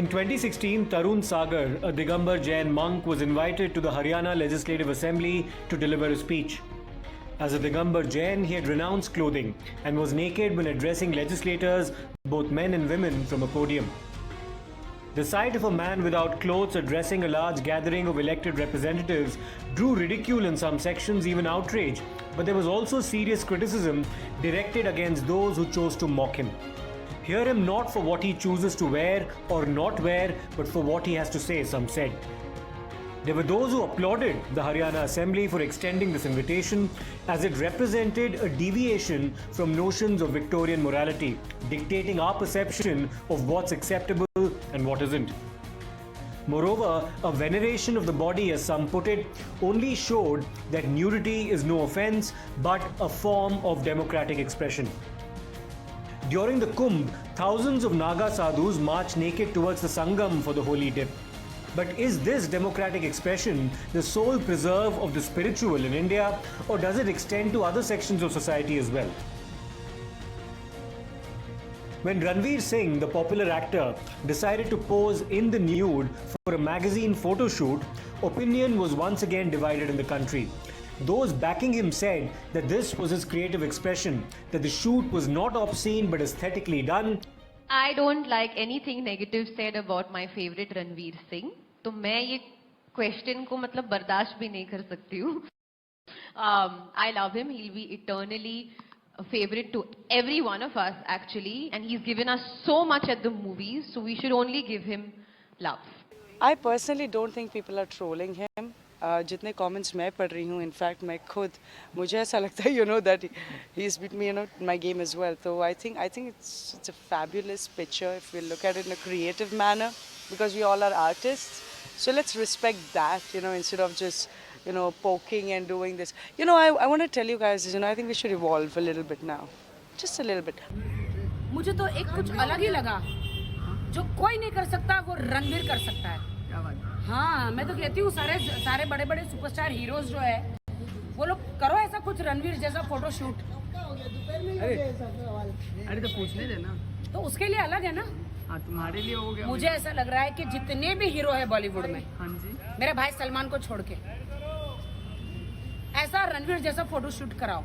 In 2016, Tarun Sagar, a Digambar Jain monk, was invited to the Haryana Legislative Assembly to deliver a speech. As a Digambar Jain, he had renounced clothing and was naked when addressing legislators, both men and women, from a podium. The sight of a man without clothes addressing a large gathering of elected representatives drew ridicule in some sections, even outrage, but there was also serious criticism directed against those who chose to mock him. Hear him not for what he chooses to wear or not wear, but for what he has to say, some said. There were those who applauded the Haryana Assembly for extending this invitation, as it represented a deviation from notions of Victorian morality, dictating our perception of what's acceptable and what isn't. Moreover, a veneration of the body, as some put it, only showed that nudity is no offence but a form of democratic expression. During the Kumbh, thousands of Naga sadhus marched naked towards the Sangam for the holy dip. But is this democratic expression the sole preserve of the spiritual in India, or does it extend to other sections of society as well? When Ranveer Singh, the popular actor, decided to pose in the nude for a magazine photo shoot, opinion was once again divided in the country. Those backing him said that this was his creative expression, that the shoot was not obscene but aesthetically done. I don't like anything negative said about my favorite Ranveer Singh. तो मैं ये question को मतलब बर्दाश्त भी नहीं कर सकती हूँ. I love him. He'll be eternally a favorite to every one of us actually, and he's given us so much at the movies, so we should only give him love. I personally don't think people are trolling him. जितने comments मैं पढ़ रही हूँ, in fact मैं खुद मुझे ऐसा लगता है that he's beat me my game as well. So I think it's a fabulous picture if we look at it in a creative manner, because we all are artists. So let's respect that, instead of just poking and doing this. I want to tell you guys, I think we should evolve a little bit now, just a little bit. मुझे तो एक कुछ अलग ही लगा, जो कोई नहीं कर सकता वो रणवीर कर सकता है. हाँ, मैं तो कहती हूँ सारे बड़े बड़े सुपरस्टार हीरोज जो है वो लोग करो ऐसा कुछ रणवीर जैसा फोटो शूट. अरे तो पूछने देना, तो उसके लिए अलग है ना. हाँ, तुम्हारे लिए हो गया. मुझे ऐसा लग रहा है कि जितने भी हीरो है बॉलीवुड में, हाँ जी, मेरे भाई सलमान को छोड़ के ऐसा रणवीर जैसा फोटो शूट कराओ,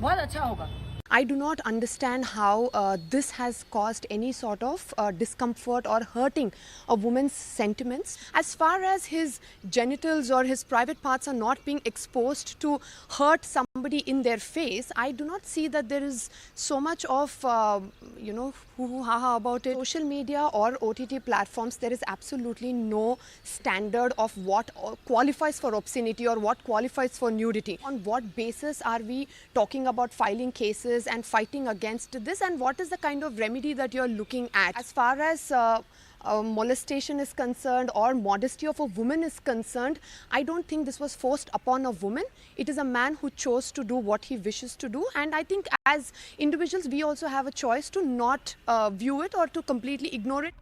बहुत अच्छा होगा. I do not understand how this has caused any sort of discomfort or hurting a woman's sentiments. As far as his genitals or his private parts are not being exposed to hurt somebody in their face, I do not see that there is so much of, hoo-ha-ha about it. Social media or OTT platforms, there is absolutely no standard of what qualifies for obscenity or what qualifies for nudity. On what basis are we talking about filing cases and fighting against this, and what is the kind of remedy that you're looking at? As far as molestation is concerned or modesty of a woman is concerned, I don't think this was forced upon a woman. It is a man who chose to do what he wishes to do, and I think as individuals we also have a choice to not view it or to completely ignore it.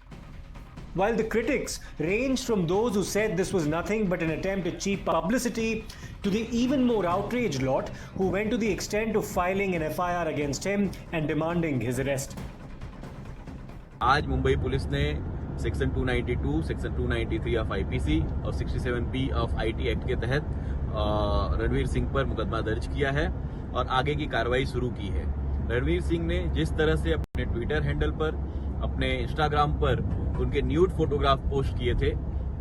While the critics ranged from those who said this was nothing but an attempt at cheap publicity to the even more outraged lot who went to the extent of filing an FIR against him and demanding his arrest. आज Mumbai police ने section 292, section 293 of IPC और 67B of IT act के तहत रणवीर सिंह पर मुकदमा दर्ज किया है और आगे की कार्रवाई शुरू की है. रणवीर सिंह ने जिस तरह से अपने ट्विटर हैंडल पर, अपने इंस्टाग्राम पर उनके न्यूड फोटोग्राफ पोस्ट किए थे,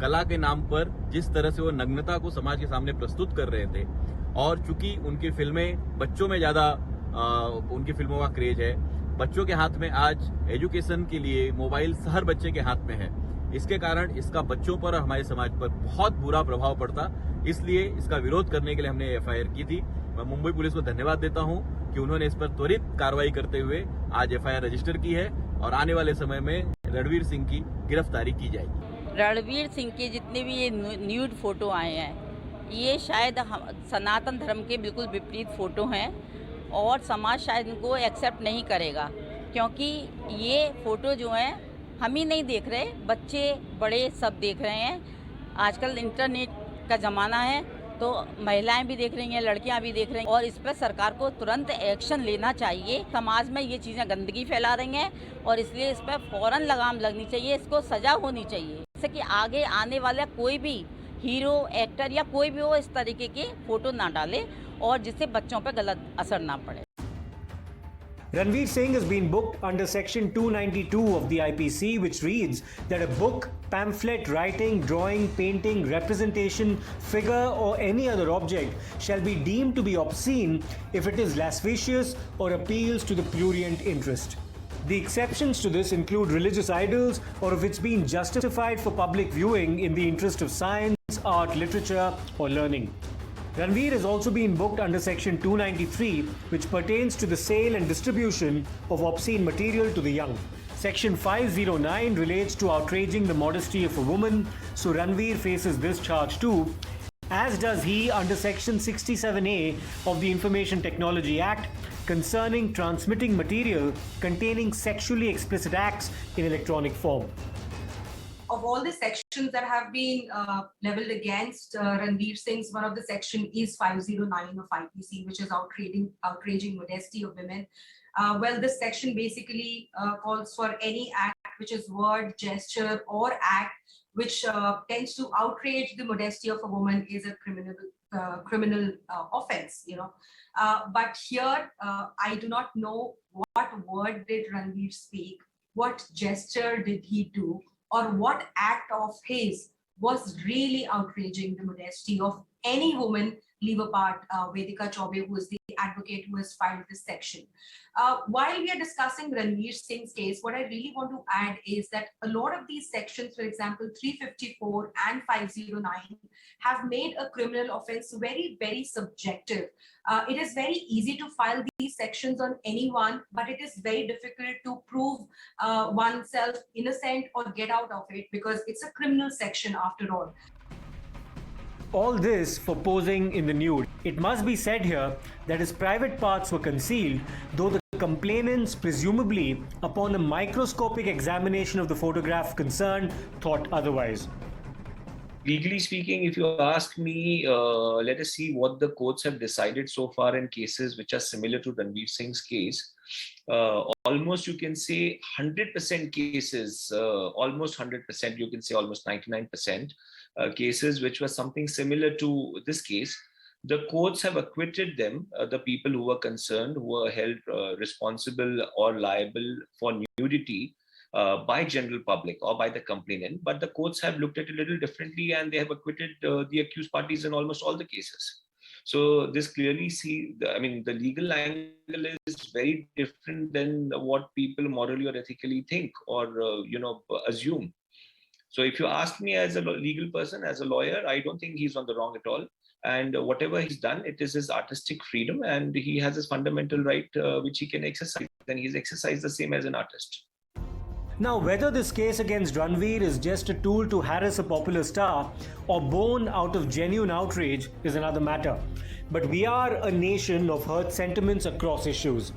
कला के नाम पर जिस तरह से वो नग्नता को समाज के सामने प्रस्तुत कर रहे थे, और चूंकि उनकी फिल्में बच्चों में ज्यादा उनकी फिल्मों का क्रेज है, बच्चों के हाथ में आज एजुकेशन के लिए मोबाइल हर बच्चे के हाथ में है, इसके कारण इसका बच्चों पर और हमारे समाज पर बहुत बुरा प्रभाव पड़ता. इसलिए इसका विरोध करने के लिए हमने FIR की थी. मैं मुंबई पुलिस को धन्यवाद देता हूं कि उन्होंने इस पर त्वरित कार्रवाई करते हुए आज FIR रजिस्टर की है और आने वाले समय में रणवीर सिंह की गिरफ्तारी की जाएगी. रणवीर सिंह के जितने भी ये न्यूड फोटो आए हैं, ये शायद सनातन धर्म के बिल्कुल विपरीत फोटो हैं और समाज शायद इनको एक्सेप्ट नहीं करेगा, क्योंकि ये फोटो जो हैं हम ही नहीं देख रहे, बच्चे बड़े सब देख रहे हैं. आजकल इंटरनेट का ज़माना है, तो महिलाएं भी देख रही हैं, लड़कियां भी देख रही हैं और इस पर सरकार को तुरंत एक्शन लेना चाहिए। समाज में ये चीज़ें गंदगी फैला रही हैं और इसलिए इस पर फौरन लगाम लगनी चाहिए, इसको सजा होनी चाहिए, जैसे कि आगे आने वाला कोई भी हीरो, एक्टर या कोई भी हो इस तरीके के फोटो ना डाले और जिससे बच्चों पर गलत असर ना पड़े। Ranveer Singh has been booked under Section 292 of the IPC, which reads that a book, pamphlet, writing, drawing, painting, representation, figure or any other object shall be deemed to be obscene if it is lascivious or appeals to the prurient interest. The exceptions to this include religious idols or if it's been justified for public viewing in the interest of science, art, literature or learning. Ranveer has also been booked under Section 293, which pertains to the sale and distribution of obscene material to the young. Section 509 relates to outraging the modesty of a woman, so Ranveer faces this charge too, as does he under Section 67A of the Information Technology Act concerning transmitting material containing sexually explicit acts in electronic form. Of all the sections that have been leveled against Ranveer Singh's, one of the section is 509 of IPC, which is outraging modesty of women. Well, this section basically calls for any act which is word, gesture, or act which tends to outrage the modesty of a woman is a criminal offense. But here I do not know what word did Ranveer speak, what gesture did he do, or what act of his was really outraging the modesty of any woman, leave apart Vedika Chaubey, who is the advocate who has filed this section. While we are discussing Ranveer Singh's case, what I really want to add is that a lot of these sections, for example, 354 and 509, have made a criminal offense very, very subjective. It is very easy to file these sections on anyone, but it is very difficult to prove oneself innocent or get out of it because it's a criminal section after all. All this for posing in the nude. It must be said here that his private parts were concealed, though the complainants, presumably upon a microscopic examination of the photograph concerned, thought otherwise. Legally speaking, if you ask me, let us see what the courts have decided so far in cases which are similar to Ranveer Singh's case. Almost you can say 100% cases, almost 100%, you can say almost 99% cases which were something similar to this case. The courts have acquitted them, the people who were concerned, who were held responsible or liable for nudity by general public or by the complainant, but the courts have looked at it a little differently and they have acquitted the accused parties in almost all the cases. So this clearly the legal angle is very different than what people morally or ethically think or assume. So if you ask me as a legal person, as a lawyer, I don't think he's on the wrong at all. And whatever he's done, it is his artistic freedom and he has his fundamental right which he can exercise, and he's exercised the same as an artist. Now, whether this case against Ranveer is just a tool to harass a popular star or born out of genuine outrage is another matter. But we are a nation of hurt sentiments across issues.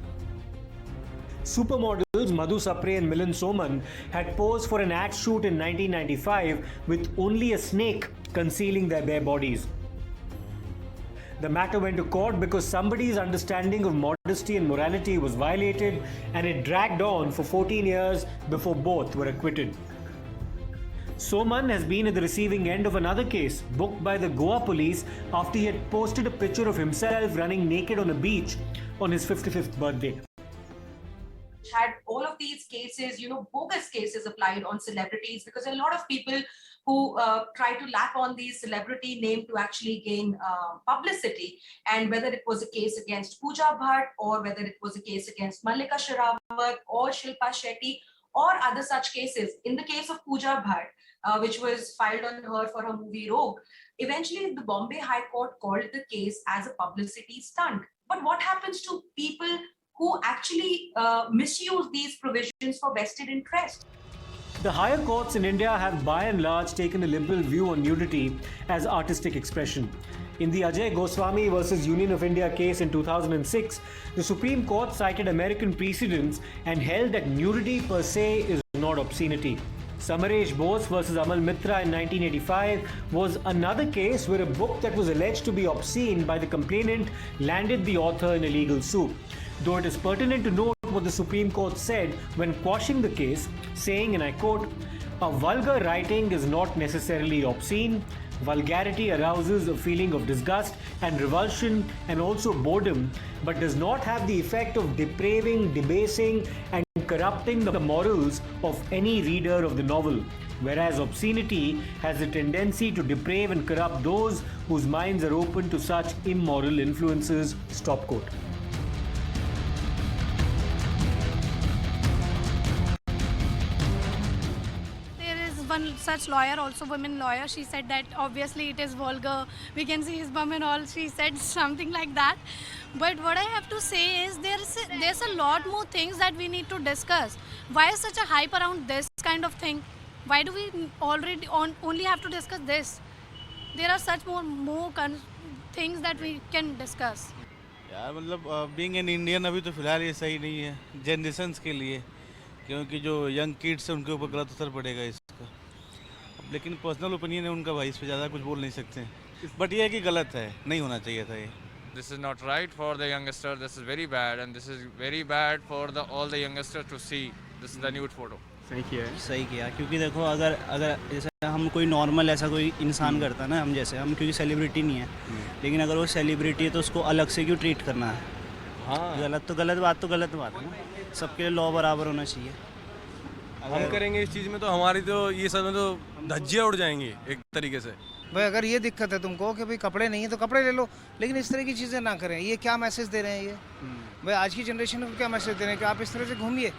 Supermodels Madhu and Milan Soman had posed for an ad shoot in 1995 with only a snake concealing their bare bodies. The matter went to court because somebody's understanding of modesty and morality was violated, and it dragged on for 14 years before both were acquitted. Soman has been at the receiving end of another case booked by the Goa police after he had posted a picture of himself running naked on a beach on his 55th birthday. Had all of these cases, bogus cases applied on celebrities, because a lot of people who try to lap on the celebrity name to actually gain publicity, and whether it was a case against Pooja Bhatt or whether it was a case against Mallika Sherawat or Shilpa Shetty or other such cases. In the case of Pooja Bhatt, which was filed on her for her movie Rogue, eventually the Bombay High Court called the case as a publicity stunt. But what happens to people who actually misuse these provisions for vested interest? The higher courts in India have by and large taken a liberal view on nudity as artistic expression. In the Ajay Goswami versus Union of India case in 2006, the Supreme Court cited American precedents and held that nudity per se is not obscenity. SAMARESH BOSE versus AMAL MITRA in 1985 was another case where a book that was alleged to be obscene by the complainant landed the author in a legal suit. Though it is pertinent to note what the Supreme Court said when quashing the case, saying, and I quote, "A vulgar writing is not necessarily obscene. Vulgarity arouses a feeling of disgust and revulsion and also boredom, but does not have the effect of depraving, debasing, and corrupting the morals of any reader of the novel. Whereas obscenity has a tendency to deprave and corrupt those whose minds are open to such immoral influences." Stop quote. One such lawyer, also women lawyer, she said that obviously it is vulgar, we can see his bum and all, she said something like that. But what I have to say is there's a lot more things that we need to discuss. Why is such a hype around this kind of thing? Why do we only have to discuss this? There are such more things that we can discuss. यार मतलब being an Indian अभी तो फिलहाल ये सही नहीं है generations के लिए, क्योंकि जो यंग किड्स हैं उनके ऊपर गलत असर पड़ेगा इसका। लेकिन पर्सनल ओपिनियन है उनका भाई, इस पे ज़्यादा कुछ बोल नहीं सकते हैं, बट ये है कि गलत है, नहीं होना चाहिए था ये। This is not right for the youngster. This is very bad, and this is very bad for all the youngsters to see. This is the nude photo. सही किया क्योंकि देखो अगर जैसे हम कोई नॉर्मल ऐसा कोई इंसान करता ना, हम जैसे हम क्योंकि सेलिब्रिटी नहीं है, लेकिन अगर वो सेलिब्रिटी है तो उसको अलग से क्यों ट्रीट करना है? हाँ, गलत बात है ना, सबके लिए लॉ बराबर होना चाहिए। हम करेंगे इस चीज़ में तो हमारी तो ये सब में तो धज्जियाँ उड़ जाएंगी एक तरीके से। भाई अगर ये दिक्कत है तुमको कि भाई कपड़े नहीं है तो कपड़े ले लो, लेकिन इस तरह की चीज़ें ना करें। ये क्या मैसेज दे रहे हैं ये? भाई आज की जनरेशन को क्या मैसेज दे रहे हैं कि आप इस तरह से घूमिए?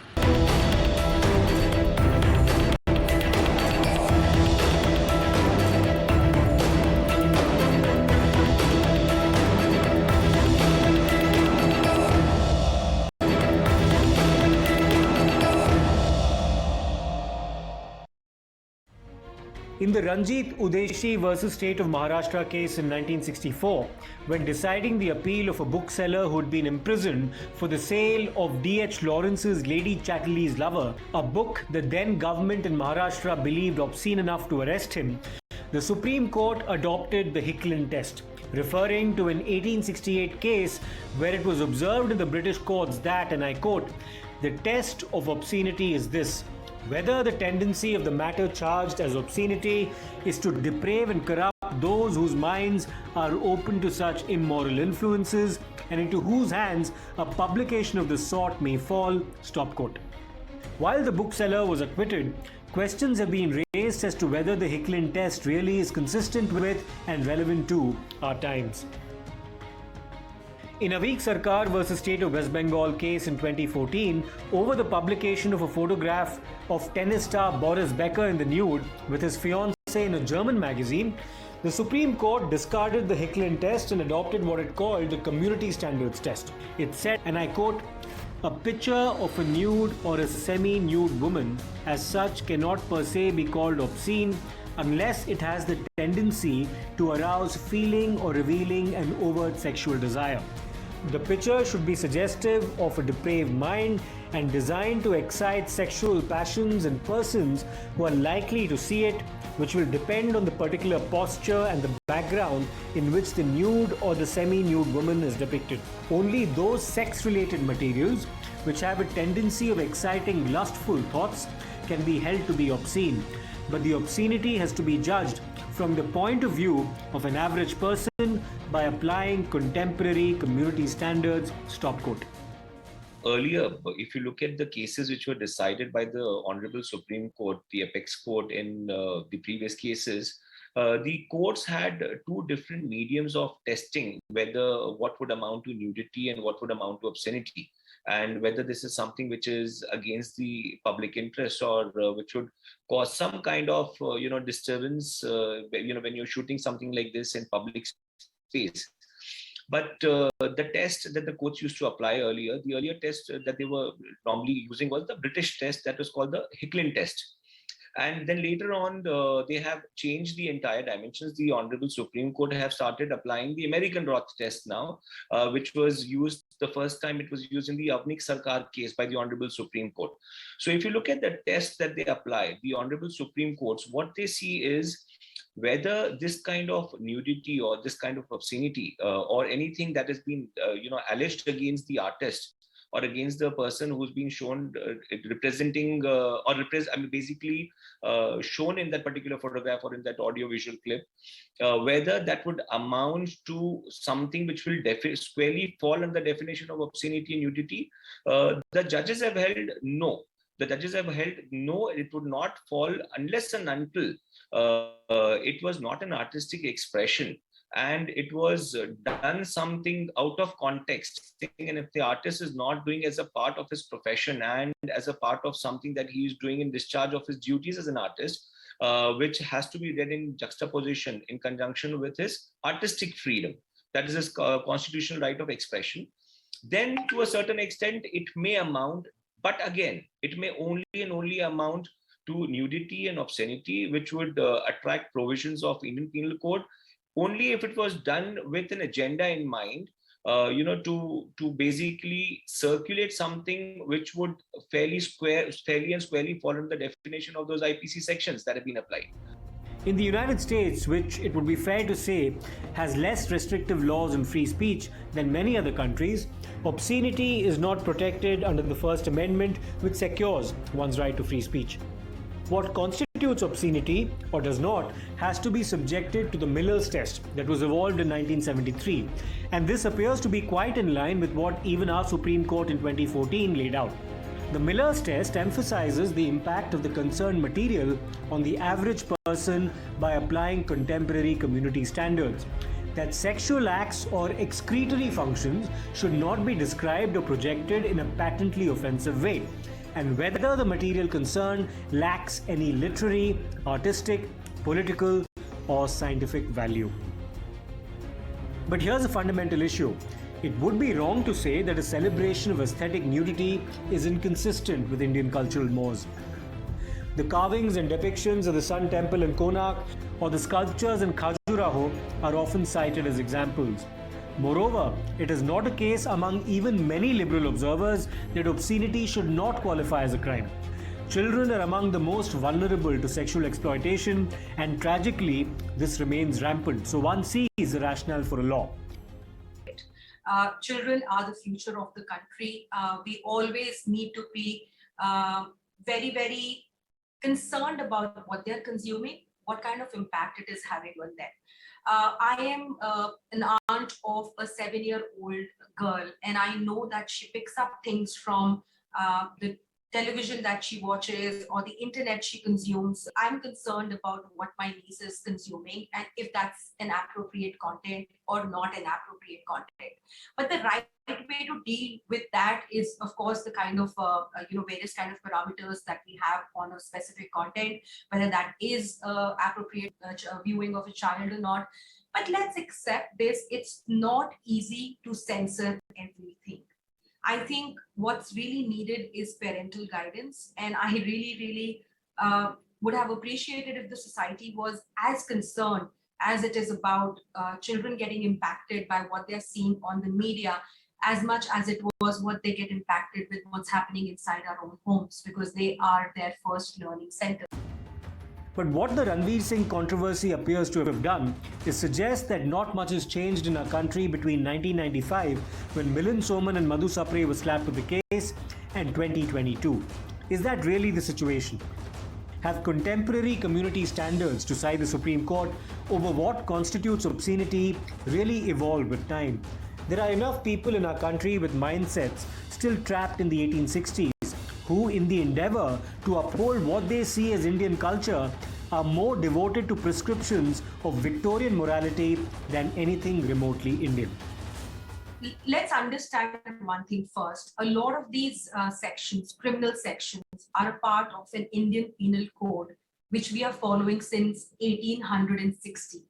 In the Ranjit Udeshi versus State of Maharashtra case in 1964, when deciding the appeal of a bookseller who had been imprisoned for the sale of D.H. Lawrence's Lady Chatterley's Lover, a book the then government in Maharashtra believed obscene enough to arrest him, the Supreme Court adopted the Hicklin test, referring to an 1868 case where it was observed in the British courts that, and I quote, "The test of obscenity is this: whether the tendency of the matter charged as obscenity is to deprave and corrupt those whose minds are open to such immoral influences and into whose hands a publication of this sort may fall." Stop quote. While the bookseller was acquitted, questions have been raised as to whether the Hicklin test really is consistent with and relevant to our times. In AVEEK Sarkar versus State of West Bengal case in 2014, over the publication of a photograph of tennis star Boris Becker in the nude with his fiancée in a German magazine, the Supreme Court discarded the Hicklin test and adopted what it called the Community Standards Test. It said, and I quote, "A picture of a nude or a semi-nude woman as such cannot per se be called obscene unless it has the tendency to arouse feeling or revealing an overt sexual desire. The picture should be suggestive of a depraved mind and designed to excite sexual passions in persons who are likely to see it, which will depend on the particular posture and the background in which the nude or the semi-nude woman is depicted. Only those sex-related materials which have a tendency of exciting lustful thoughts can be held to be obscene, but the obscenity has to be judged from the point of view of an average person by applying contemporary community standards." Stop quote. Earlier, if you look at the cases which were decided by the Honorable Supreme Court, the apex court in the previous cases, the courts had two different mediums of testing whether what would amount to nudity and what would amount to obscenity, and whether this is something which is against the public interest or which would cause some kind of disturbance when you're shooting something like this in public space. But the test that the courts used to apply earlier, the earlier test that they were normally using was the British test that was called the Hicklin test. And then later on, they have changed the entire dimensions. The Honorable Supreme Court have started applying the American Roth test now, which was used the first time it was used in the AVEEK SARKAR case by the Honorable Supreme Court. So if you look at the test that they apply, the Honorable Supreme Courts, what they see is whether this kind of nudity or this kind of obscenity or anything that has been alleged against the artist or against the person who's being shown representing basically shown in that particular photograph or in that audio visual clip, whether that would amount to something which will squarely fall under the definition of obscenity and nudity. The judges have held no. The judges have held no, it would not fall unless and until it was not an artistic expression and it was done something out of context. And if the artist is not doing as a part of his profession and as a part of something that he is doing in discharge of his duties as an artist, which has to be read in juxtaposition in conjunction with his artistic freedom, that is his constitutional right of expression, then to a certain extent it may amount. But again, it may only and only amount to nudity and obscenity, which would attract provisions of Indian Penal Code, only if it was done with an agenda in mind, to basically circulate something which would fairly and squarely fall under the definition of those IPC sections that have been applied. In the United States, which it would be fair to say has less restrictive laws on free speech than many other countries, obscenity is not protected under the First Amendment, which secures one's right to free speech. What constitutes obscenity, or does not, has to be subjected to the Miller's test that was evolved in 1973, and this appears to be quite in line with what even our Supreme Court in 2014 laid out. The Miller's test emphasizes the impact of the concerned material on the average person by applying contemporary community standards. That sexual acts or excretory functions should not be described or projected in a patently offensive way, and whether the material concerned lacks any literary, artistic, political, or scientific value. But here's a fundamental issue. It would be wrong to say that a celebration of aesthetic nudity is inconsistent with Indian cultural mores. The carvings and depictions of the Sun Temple in Konark or the sculptures in Khajuraho are often cited as examples. Moreover, it is not a case among even many liberal observers that obscenity should not qualify as a crime. Children are among the most vulnerable to sexual exploitation, and tragically, this remains rampant. So one sees a rationale for a law. Children are the future of the country. We always need to be very, very concerned about what they're consuming, what kind of impact it is having on them. I am an aunt of a 7-year-old girl, and I know that she picks up things from the television that she watches or the internet she consumes. I'm concerned about what my niece is consuming and if that's an appropriate content or not an appropriate content. But the right way to deal with that is, of course, the kind of various kind of parameters that we have on a specific content, whether that is appropriate viewing of a child or not. But let's accept this. It's not easy to censor everything. I think what's really needed is parental guidance, and I really would have appreciated if the society was as concerned as it is about children getting impacted by what they're seeing on the media, as much as it was what they get impacted with what's happening inside our own homes, because they are their first learning center. But what the Ranveer Singh controversy appears to have done is suggest that not much has changed in our country between 1995, when Milind Soman and Madhu Sapre were slapped with the case, and 2022. Is that really the situation? Have contemporary community standards to cite the Supreme Court over what constitutes obscenity really evolved with time? There are enough people in our country with mindsets still trapped in the 1860s who, in the endeavor to uphold what they see as Indian culture, are more devoted to prescriptions of Victorian morality than anything remotely Indian. Let's understand one thing first. A lot of these sections, criminal sections, are a part of an Indian Penal Code, which we are following since 1860.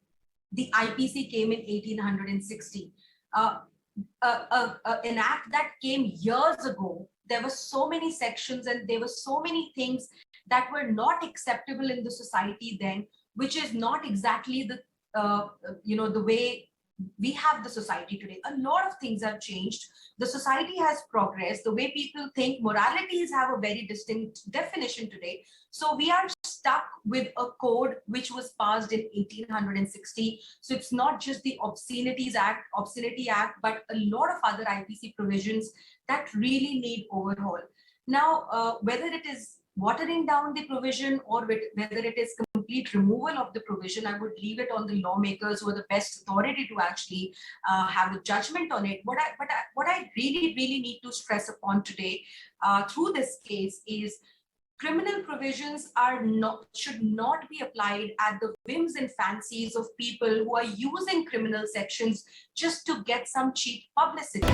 The IPC came in 1860. An act that came years ago, there were so many sections and there were so many things that were not acceptable in the society then, which is not exactly the the way we have the society today. A lot of things have changed. The society has progressed. The way people think, moralities have a very distinct definition today. So we are stuck with a code which was passed in 1860. So it's not just the Obscenity Act, but a lot of other IPC provisions that really need overhaul. Now, whether it is watering down the provision or whether it is complete removal of the provision, I would leave it on the lawmakers who are the best authority to actually have a judgment on it. What I really need to stress upon today through this case is criminal provisions should not be applied at the whims and fancies of people who are using criminal sections just to get some cheap publicity.